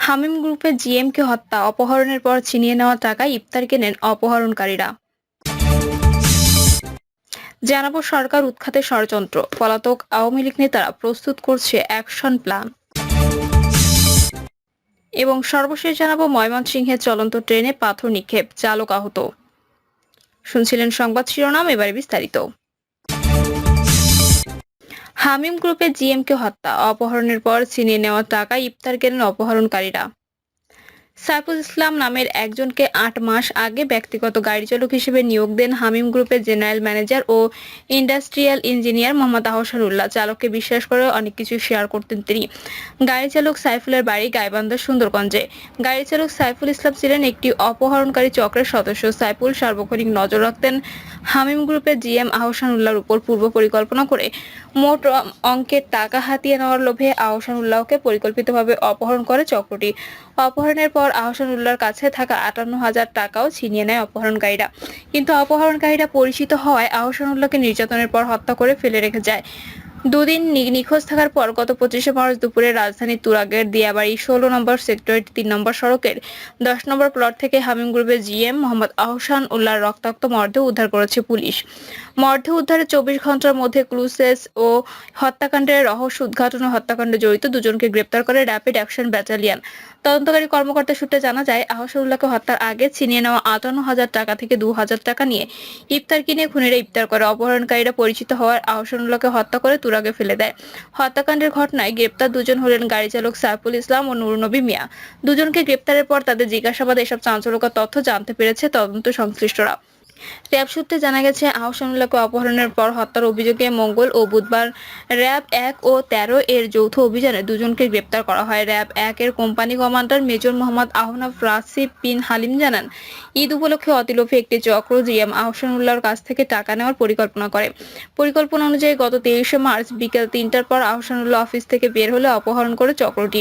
হামিম গ্রুপের জিএমকে হত্যা, অপহরণের পর ছিনিয়ে নেওয়া টাকায় ইফতার কেনেন অপহরণকারীরা। জানাবো সরকার উৎখাতে ষড়যন্ত্র, পলাতক আওয়ামী লীগ নেতারা প্রস্তুত করছে অ্যাকশন প্ল্যান। এবং সর্বশেষ জানাবো ময়মনসিংহের চলন্ত ট্রেনে পাথর নিক্ষেপ, চালক আহত। শুনছিলেন সংবাদ শিরোনাম, এবারে বিস্তারিত। হামিম গ্রুপের জিএমকে হত্যা, অপহরণের পর ছিনিয়ে নেওয়া টাকায় ইফতার কেনেন অপহরণকারীরা। সাইফুল ইসলাম নামের একজনকে ৮ মাস আগে ব্যক্তিগত গাড়ি চালক হিসেবে নিয়োগ দেন হামিম গ্রুপের জেনারেল ম্যানেজার ও ইন্ডাস্ট্রিয়াল ইঞ্জিনিয়ার মোহাম্মদ আহসানুল্লাহ। চালককে বিশ্বাস করে অনেক কিছু শেয়ার করতেন তিনি। গাড়ি চালক সাইফুলের বাড়ি গাইবান্ধার সুন্দরগঞ্জে। গাড়ি চালক সাইফুল ইসলাম ছিলেন একটি অপহরণকারী চক্রের সদস্য। সাইফুল সার্বক্ষণিক নজর রাখতেন হামিম গ্রুপের জিএম আহসানুল্লাহর উপর। পূর্ব পরিকল্পনা করে মোট অঙ্কের টাকা হাতিয়ে নেওয়ার লোভে আহসানুল্লাহকে পরিকল্পিতভাবে অপহরণ করে চক্রটি। অপহরণের পর আহসানুল্লাহর কাছে থাকা ৫৮,০০০ টাকাও ছিনিয়ে নেয় অপহরণকারীরা। কিন্তু অপহরণকারীরা পরিচিত হওয়ায় আহসানুল্লাহকে নির্যাতনের পর হত্যা করে ফেলে রেখে যায়। দুদিন নিখোঁজ থাকার পর গত ২৫শে মার্চ দুপুরে রাজধানীর তুরাগের দিয়াবাড়ি ১৬ নম্বর সেক্টরের ৩ নম্বর সড়কের ১০ নম্বর প্লট থেকে হামিম গ্রুপের জিএম মোহাম্মদ আহসান উল্লাহর রক্তাক্ত মরদেহ উদ্ধার করেছে পুলিশ। মরদেহ উদ্ধারের ২৪ ঘন্টার মধ্যে ক্লুসেস ও হত্যাকাণ্ডের রহস্য উদ্ঘাটন ও হত্যাকাণ্ডে জড়িত দুজনকে গ্রেপ্তার করে র্যাপিড অ্যাকশন ব্যাটালিয়ন। তদন্তকারী কর্মকর্তা সূত্রে জানা যায়, আহসানুল্লাহকে হত্যার আগে ছিনিয়ে নেওয়া ৫৮,০০০ টাকা থেকে ২,০০০ টাকা নিয়ে ইফতার কিনে খুনিরা ইফতার করে। অপহরণকারীরা পরিচিত হওয়ার আহসানুল্লাহকে হত্যা করে তুরাগে ফেলে দেয়। হত্যাকাণ্ডের ঘটনায় গ্রেপ্তার দুজন হলেন গাড়ি চালক সাইফুল ইসলাম ও নূর নবী মিয়া। দুজনকে গ্রেপ্তারের পর তাদের জিজ্ঞাসাবাদে এসব চাঞ্চল্যকর তথ্য জানতে পেরেছে তদন্ত সংশ্লিষ্টরা। র্যাব সূত্রে জানা গেছে, আহসানুল্লাহকে অপহরণের পর হত্যার অভিযোগে মঙ্গল ও বুধবার র্যাব ১ ও ১৩ এর যৌথ অভিযানে দুজনকে গ্রেপ্তার করা হয়। র্যাব ১ এর company commander major Mohammad Ahnaf Rasib bin Halim জানান, ঈদ উপলক্ষে অতিলোভী একটি চক্র জিএম আহসানুল্লাহর কাছ থেকে টাকা নেওয়ার পরিকল্পনা করে। পরিকল্পনা অনুযায়ী গত ২৩শে মার্চ বিকেল ৩টার পর আহসানুল্লাহ অফিস থেকে বের হলে অপহরণ করে চক্রটি।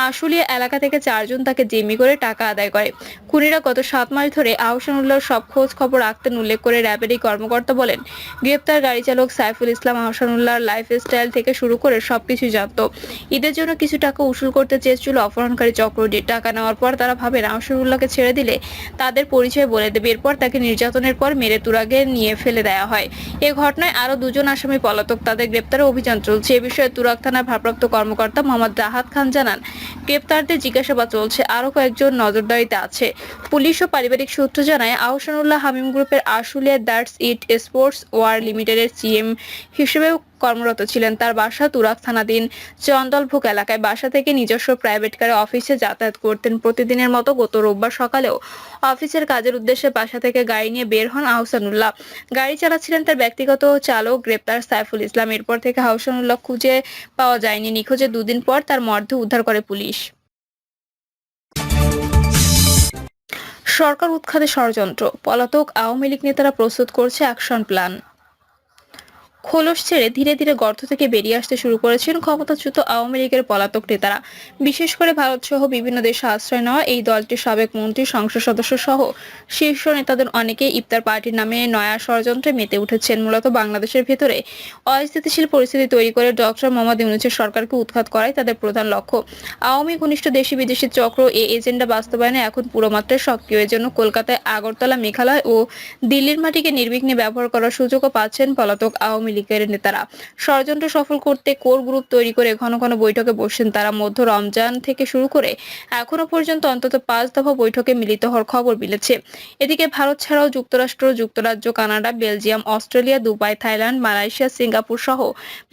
আশুলিয়া এলাকা থেকে ৪ জন তাকে জিম্মি করে টাকা আদায় করে। খুনিরা গত ৭ মাস ধরে আহসানুল্লাহর সব খোঁজ খবর রাখতেন উল্লেখ করে র্যাবের এই কর্মকর্তা বলেন, গ্রেপ্তার গাড়ি চালক সাইফুল ইসলাম আহসানুল্লাহর লাইফস্টাইল থেকে শুরু করে সবকিছু জানত। ঈদের জন্য কিছু টাকা উসুল করতে চেয়েছিল অপহরণকারী চক্রটি। টাকা নেওয়ার পর তারা ভাবেন আহসানুল্লাহকে ছেড়ে দিলে তাদের পরিচয় বলে দেবে। এরপর তাকে নির্যাতনের পর মেরে তুরাগে নিয়ে ফেলে দেওয়া হয়। এ ঘটনায় আরো দুজন আসামি পলাতক, তাদের গ্রেপ্তারে অভিযান চলছে। এ বিষয়ে তুরাগ থানার ভারপ্রাপ্ত কর্মকর্তা মোহাম্মদ রাহাত খান জানান, গ্রেপ্তারদের জিজ্ঞাসাবাদ চলছে, আরো কয়েকজন নজরদারিতে আছে। পুলিশ ও পারিবারিক সূত্র জানায়, আহসানুল্লাহ হামিম গ্রুপের Ashulia that's it sportswear লিমিটেডের জিএম হিসেবেও কর্মরত ছিলেন। তার বাসা তুরাগ থানাধীন চন্দলভোগ এলাকায়। বাসা থেকে নিজস্ব প্রাইভেট কারে অফিসে যাতায়াত করতেন। প্রতিদিনের মতো গত রোববার সকালেও অফিসের কাজের উদ্দেশ্যে বাসা থেকে গাড়ি নিয়ে বের হন আহসানুল্লাহ। গাড়ি চালাচ্ছিলেন তার ব্যক্তিগত চালক গ্রেপ্তার সাইফুল ইসলাম। এরপর থেকে আহসানুল্লাহ খুঁজে পাওয়া যায়নি। নিখোঁজের দুদিন পর তার মরদেহ উদ্ধার করে পুলিশ। সরকার উৎখাতে ষড়যন্ত্র, পলাতক আওয়ামী লীগ নেতারা প্রস্তুত করছে অ্যাকশন প্ল্যান। খোলস ছেড়ে ধীরে ধীরে গর্ত থেকে বেরিয়ে আসতে শুরু করেছেন ক্ষমতাচ্যুত আওয়ামী লীগের পলাতক নেতারা। বিশেষ করে ভারত সহ বিভিন্ন দেশে আশ্রয় নেওয়া এই দলটির সাবেক মন্ত্রী, সংসদ সদস্য সহ শীর্ষ নেতাদের অনেকে ইফতার পার্টির নামে নয়া ষড়যন্ত্রে মেতে উঠেছেন। মূলত বাংলাদেশের ভেতরে অস্থিতিশীল পরিস্থিতি তৈরি করে ডক্টর মোহাম্মদ ইউনূসের সরকারকে উৎখাত করাই তাদের প্রধান লক্ষ্য। আওয়ামী ঘনিষ্ঠ দেশি বিদেশি চক্র এই এজেন্ডা বাস্তবায়নে এখন পুরো মাত্রায় সক্রিয়। এজন্য কলকাতায়, আগরতলা, মেঘালয় ও দিল্লির মাটিকে নির্বিঘ্নে ব্যবহার করার সুযোগও পাচ্ছেন পলাতক আওয়ামী লীগের নেতারা। ষড়যন্ত্র সফল করতে কোর গ্রুপ তৈরি করে ঘন ঘন বৈঠকে বসছেন তারা। মধ্য রমজান থেকে শুরু করে এখনো পর্যন্ত অন্তত ৫ দফা বৈঠকে মিলিত হওয়ার খবর মিলেছে। এদিকে ভারত ছাড়াও যুক্তরাষ্ট্র, যুক্তরাজ্য, Canada, Belgium, Australia, Dubai, Thailand, Malaysia, Singapore সহ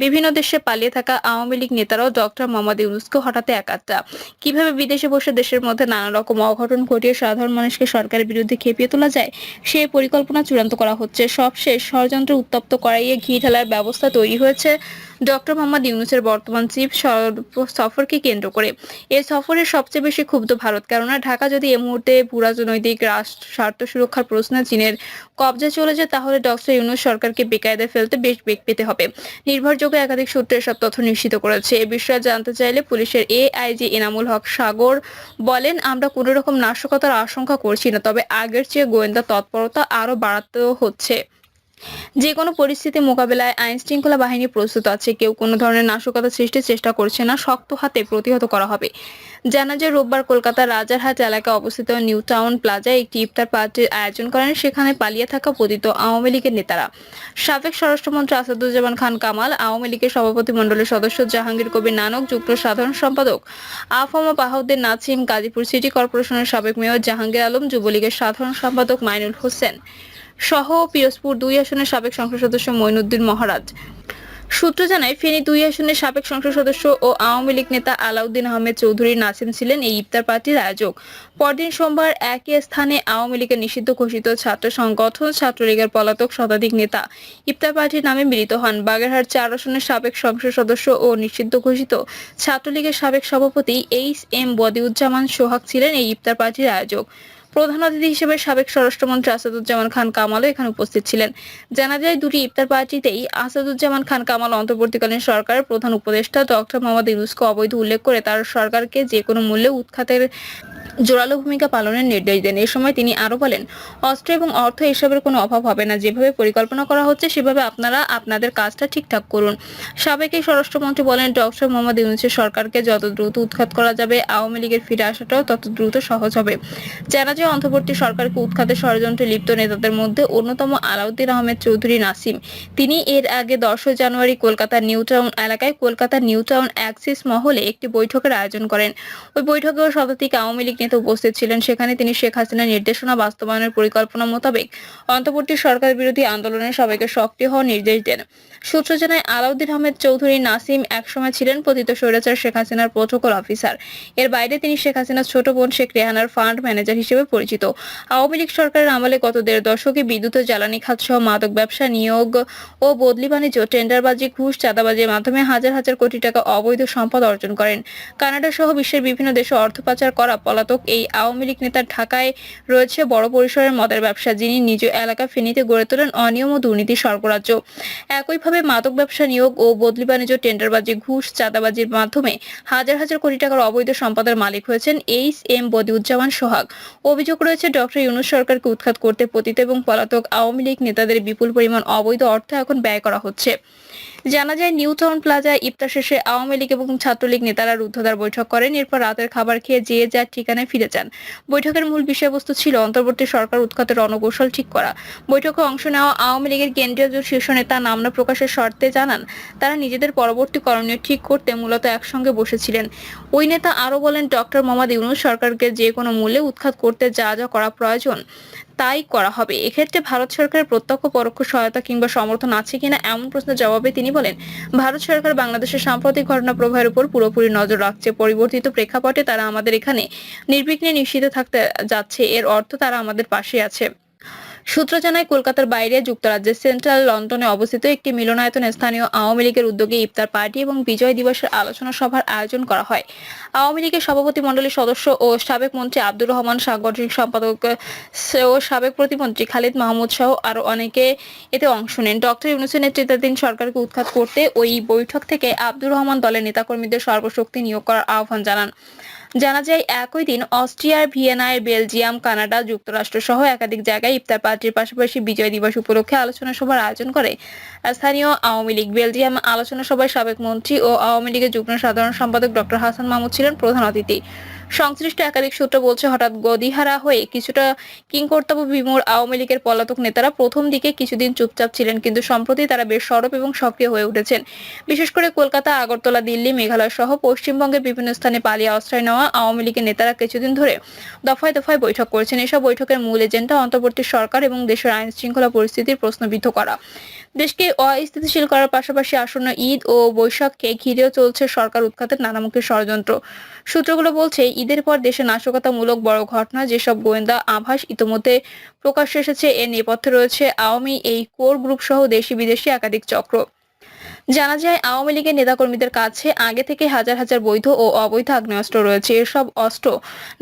বিভিন্ন দেশে পালিয়ে থাকা আওয়ামী লীগ নেতারাও ডক্টর মোহাম্মদ ইউনূসকে হঠাতে একাত্তা। কিভাবে বিদেশে বসে দেশের মধ্যে নানা রকম অঘটন ঘটিয়ে সাধারণ মানুষকে সরকারের বিরুদ্ধে খেপিয়ে তোলা যায়, সেই পরিকল্পনা চূড়ান্ত করা হচ্ছে। সবশেষ ষড়যন্ত্র উত্তপ্ত করাইয়ে ঘি ঢালার ব্যবস্থা তৈরি হয়েছে ডক্টর মোহাম্মদ ইউনূসের বর্তমান চিফ সফরকে কেন্দ্র করে। এই সফরের সবচেয়ে বেশি ক্ষুব্ধ ভারত, কেননা ঢাকা যদি এ মুহূর্তে ভূরাজনৈতিক স্বার্থ সুরক্ষার প্রশ্নে চীনের কবজায় চলে যায়, তাহলে ডক্টর ইউনূস সরকারকে বেকায়দায় ফেলতে বেশ বেগ পেতে হবে। নির্ভরযোগ্য একাধিক সূত্রে এসব তথ্য নিশ্চিত করেছে। এ বিষয়ে জানতে চাইলে পুলিশের এআইজি এনামুল হক সাগর বলেন, আমরা কোনো রকম নাশকতার আশঙ্কা করছি না, তবে আগের চেয়ে গোয়েন্দা তৎপরতা আরো বাড়াতে হচ্ছে। যে কোনো পরিস্থিতি মোকাবেলায় আইন শৃঙ্খলা বাহিনী প্রস্তুত আছে। কেউ কোনো ধরনের নাশকতা সৃষ্টির চেষ্টা করছে না, শক্ত হাতে প্রতিহত করা হবে। জানা যায় রোববার কলকাতার রাজারহাট এলাকায় অবস্থিত নিউ টাউন প্লাজায় একটি ইফতার পার্টির আয়োজন করেন সেখানে পালিয়ে থাকা পতিত আওয়ামী লীগের নেতারা। সাবেক স্বরাষ্ট্রমন্ত্রী আসাদুজ্জামান খান কামাল, আওয়ামী লীগের সভাপতি মণ্ডলীর সদস্য জাহাঙ্গীর কবির নানক, যুগ্ম সাধারণ সম্পাদক আফম বাহাউদ্দিন নাছিম, গাজীপুর সিটি কর্পোরেশনের সাবেক মেয়র জাহাঙ্গীর আলম, যুবলীগের সাধারণ সম্পাদক মাইনুল হোসেন সহ পিরোজপুর 2 আসনের সাবেক সংসদ সদস্য মঈনুদ্দিন মহারাজ। সূত্র জানায়, ফেনী 2 আসনের সাবেক সংসদ সদস্য ও আওয়ামী লীগ নেতা আলাউদ্দিন আহমেদ চৌধুরী নাসিম ছিলেন এই ইফতার পার্টির আয়োজক। পরদিন সোমবার একই স্থানে আওয়ামী লীগের নিষিদ্ধ ঘোষিত ছাত্র সংগঠন ছাত্রলীগের পলাতক শতাধিক নেতা ইফতার পার্টির নামে মিলিত হন। বাগেরহাট 4 আসনের সাবেক সংসদ সদস্য ও নিষিদ্ধ ঘোষিত ছাত্রলীগের সাবেক সভাপতি এইচ.এম. বদিউজ্জামান সোহাগ ছিলেন এই ইফতার পার্টির আয়োজক। প্রধান অতিথি হিসেবে সাবেক স্বরাষ্ট্রমন্ত্রী আসাদুজ্জামান খান কামালও এখানে উপস্থিত ছিলেন। জানা যায়, দুটি ইফতার পার্টিতেই আসাদুজ্জামান খান কামাল অন্তর্বর্তীকালীন সরকারের প্রধান উপদেষ্টা ডক্টর মোহাম্মদ ইউনূসকে অবৈধ উল্লেখ করে তার সরকারকে যে কোনো মূল্যে উৎখাতের জোরালো ভূমিকা পালনের নির্দেশ দেন। এ সময় তিনি আরো বলেন, অস্ত্র এবং অর্থ এসবের কোনো অভাব হবে না। যেভাবে পরিকল্পনা করা হচ্ছে সেভাবে আপনারা আপনাদের কাজটা ঠিকঠাক করুন। সাবেক এই স্বরাষ্ট্রমন্ত্রী বলেন, ডক্টর মোহাম্মদ ইউনূসের সরকারকে যত দ্রুত উৎখাত করা যাবে, আওয়ামী লীগের ফিরে আসাটাও তত দ্রুত সহজ হবে। জানা যায়, অন্তর্বর্তী সরকারকে উৎখাতের ষড়যন্ত্রে লিপ্ত নেতাদের মধ্যে অন্যতম আলাউদ্দিন আহমেদ চৌধুরী নাসিম। তিনি এর আগে 10 জানুয়ারি কলকাতার নিউ টাউন এলাকায় কলকাতার নিউ টাউন অ্যাক্সিস মহলে একটি বৈঠকের আয়োজন করেন। ওই বৈঠকেও শতাধিক আওয়ামী লীগ নেতা উপস্থিত ছিলেন। সেখানে তিনি শেখ হাসিনার নির্দেশনা বাস্তবায়নের পরিকল্পনা মোতাবেক অন্তর্বর্তী সরকার বিরোধী আন্দোলনে সবাইকে সক্রিয় হওয়ার নির্দেশ দেন। সূত্র জানায়, আলাউদ্দিন আহমেদ চৌধুরী নাসিম একসময় ছিলেন পতিত স্বৈরাচার শেখ হাসিনার প্রোটোকল অফিসার। এর বাইরে তিনি শেখ হাসিনার ছোট বোন শেখ রেহানার ফান্ড ম্যানেজার হিসেবে পরিচিত। আওয়ামী লীগ সরকারের আমলে গত 1.5 দশকে বিদ্যুৎ ও জ্বালানি খাত সহ মাদক ব্যবসা, নিয়োগ ও বদলি বাণিজ্য, টেন্ডারবাজি, ঘুষ, চাঁদাবাজির মাধ্যমে হাজার হাজার কোটি টাকা অবৈধ সম্পদ অর্জন করেন। কানাডা সহ বিশ্বের বিভিন্ন দেশে অর্থ পাচার করা পলাতক এই আওয়ামী লীগ নেতার ঢাকায় রয়েছে বড় পরিসরের মদের ব্যবসা, যিনি নিজ এলাকা ফেনীতে গড়ে তোলেন অনিয়ম ও দুর্নীতি স্বর্গরাজ্য। একইভাবে মাদক ব্যবসা, নিয়োগ ও বদলি বাণিজ্য, টেন্ডারবাজি, ঘুষ, চাঁদাবাজির মাধ্যমে হাজার হাজার কোটি টাকার অবৈধ সম্পদের মালিক হয়েছেন এইচ.এম. বদিউজ্জামান সোহাগ। অভিযোগ রয়েছে, ডক্টর ইউনূস সরকারকে উৎখাত করতে পতিত এবং পলাতক আওয়ামী লীগ নেতাদের বিপুল পরিমাণ অবৈধ অর্থ এখন ব্যয় করা হচ্ছে। জানা যায়, নিউ টাউন প্লাজায় ইফতার শেষে আওয়ামী লীগ এবং ছাত্রলীগ নেতারা রুদ্ধদ্বার বৈঠক করেন। এরপর রাতের খাবার খেয়ে যে যার ঠিকানায় ফিরে যান। বৈঠকের মূল বিষয়বস্তু ছিল অন্তর্বর্তী সরকার উৎখাতের রণকৌশল ঠিক করা। বৈঠকে অংশ নেওয়া আওয়ামী লীগের কেন্দ্রীয় শীর্ষ নেতা নাম না প্রকাশের শর্তে জানান, তারা নিজেদের পরবর্তী করণীয় ঠিক করতে মূলত একসঙ্গে বসেছিলেন। ওই নেতা আরো বলেন, ডক্টর মোহাম্মদ ইউনূস সরকারকে যে কোনো মূল্যে উৎখাত করতে যা যা করা প্রয়োজন তাই করা হবে। এক্ষেত্রে ভারত সরকারের প্রত্যক্ষ পরোক্ষ সহায়তা কিংবা সমর্থন আছে কিনা এমন প্রশ্নের জবাবে তিনি বলেন, ভারত সরকার বাংলাদেশের সাম্প্রতিক ঘটনা প্রবাহের উপর পুরোপুরি নজর রাখছে। পরিবর্তিত প্রেক্ষাপটে তারা আমাদের এখানে নির্বিঘ্নে নিশ্চিত থাকতে যাচ্ছে, এর অর্থ তারা আমাদের পাশে আছে। সূত্র জানায়, কলকাতার বাইরে যুক্তরাজ্যের সেন্ট্রাল লন্ডনে অবস্থিত একটি মিলনায়তনে স্থানীয় আওয়ামী লীগের উদ্যোগে ইফতার পার্টি এবং বিজয় দিবসের আলোচনা সভার আয়োজন করা হয়। আওয়ামী লীগের সভাপতি মণ্ডলীর সদস্য ও সাবেক মন্ত্রী আব্দুর রহমান, সাংগঠনিক সম্পাদক ও সাবেক প্রতিমন্ত্রী খালিদ মাহমুদ সহ আরো অনেকে এতে অংশ নেন। ডক্টর ইউনূসের নেতৃত্বাধীন সরকারকে উৎখাত করতে ওই বৈঠক থেকে আব্দুর রহমান দলের নেতাকর্মীদের সর্বশক্তি নিয়োগ করার আহ্বান জানান। জানা যায়, একই দিন অস্ট্রিয়ার ভিয়েনায়, বেলজিয়াম, কানাডা, যুক্তরাষ্ট্র সহ একাধিক জায়গায় ইফতার পার্টির পাশাপাশি বিজয় দিবস উপলক্ষে আলোচনা সভার আয়োজন করে স্থানীয় আওয়ামী লীগ। বেলজিয়াম আলোচনা সভায় সাবেক মন্ত্রী ও আওয়ামী লীগের যুগ্ম সাধারণ সম্পাদক ডক্টর হাসান মাহমুদ ছিলেন প্রধান অতিথি। সংশ্লিষ্ট একাধিক সূত্র বলছে, হঠাৎ গদিহারা হয়ে কিছুটা কিংকর্তব্য বিমূঢ় আওয়ামী লীগের পলাতক নেতারা প্রথম দিকে কিছুদিন চুপচাপ ছিলেন, কিন্তু সম্প্রতি তারা বেশ সরব এবং সক্রিয় হয়ে উঠেছেন। বিশেষ করে কলকাতা, আগরতলা, দিল্লি, মেঘালয় সহ পশ্চিমবঙ্গের বিভিন্ন স্থানে পালিয়ে আশ্রয় নেওয়া আওয়ামী লীগের নেতারা কিছুদিন ধরে দফায় দফায় বৈঠক করেছেন। এসব বৈঠকের মূল এজেন্ডা অন্তর্বর্তী সরকার এবং দেশের আইন শৃঙ্খলা পরিস্থিতির প্রশ্নবিদ্ধ করা। দেশকে অস্থিতিশীল করার পাশাপাশি আসন্ন ঈদ ও বৈশাখকে ঘিরেও চলছে সরকার উৎখাতের নানামুখী ষড়যন্ত্র। সূত্রগুলো বলছে, ঈদের পর দেশে নাশকতামূলক বড় ঘটনা যেসব গোয়েন্দা আভাস ইতোমধ্যে প্রকাশ্যে এসেছে, এর নেপথ্যে রয়েছে আওয়ামী এই কোর গ্রুপ সহ দেশি বিদেশি একাধিক চক্র। জানা যায়, আওয়ামী লীগের নেতাকর্মীদের কাছে আগে থেকে হাজার হাজার বৈধ ও অবৈধ আগ্নেয়াস্ত্র রয়েছে। এসব অস্ত্র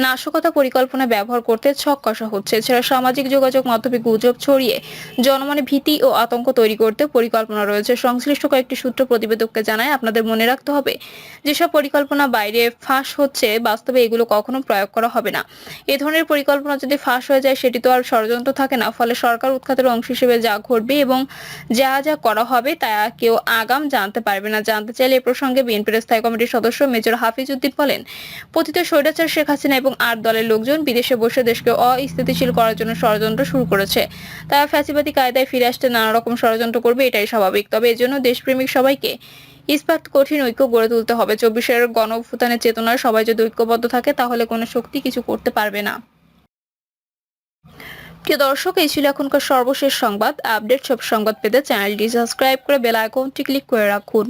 নাশকতা পরিকল্পনা ব্যবহার করতে ছক কষা হচ্ছে। এছাড়া সামাজিক যোগাযোগ মাধ্যমে গুজব ছড়িয়ে জনমনে ভীতি ও আতঙ্ক তৈরি করতে পরিকল্পনা রয়েছে। সংশ্লিষ্ট কয়েকটি সূত্র প্রতিবেদককে জানায়, আপনাদের মনে রাখতে হবে, যেসব পরিকল্পনা বাইরে ফাঁস হচ্ছে, বাস্তবে এগুলো কখনো প্রয়োগ করা হবে না। এ ধরনের পরিকল্পনা যদি ফাঁস হয়ে যায়, সেটি তো আর ষড়যন্ত্র থাকে না। ফলে সরকার উৎখাতের অংশ হিসেবে যা ঘটবে এবং যা যা করা হবে তা কেউ আগাম ইসলাম জানতে পারবে না। জানতে চাইলে এ প্রসঙ্গে বিএনপির স্থায়ী কমিটির সদস্য মেজর হাফিজ উদ্দিন বলেন, পতিত স্বৈরাচার শেখ হাসিনা এবং ৮ দলের লোকজন বিদেশে বসে দেশকে অস্থিতিশীল করার জন্য ষড়যন্ত্র শুরু করেছে। তারা ফ্যাসিবাদী কায়দায় ফিরে আসতে নানা রকম ষড়যন্ত্র করবে, এটাই স্বাভাবিক। তবে এজন্য দেশপ্রেমিক সবাইকে ইস্পাত কঠিন ঐক্য গড়ে তুলতে হবে। ২৪-এর গণঅভ্যুত্থানের চেতনায় সবাই যদি ঐক্যবদ্ধ থাকে তাহলে কোনো শক্তি কিছু করতে পারবে না। প্রিয় দর্শক, এই ছিল এখনকার সর্বশেষ সংবাদ। আপডেট সব সংবাদ পেতে চ্যানেলটি সাবস্ক্রাইব করে বেল আইকনটি ক্লিক করে রাখুন।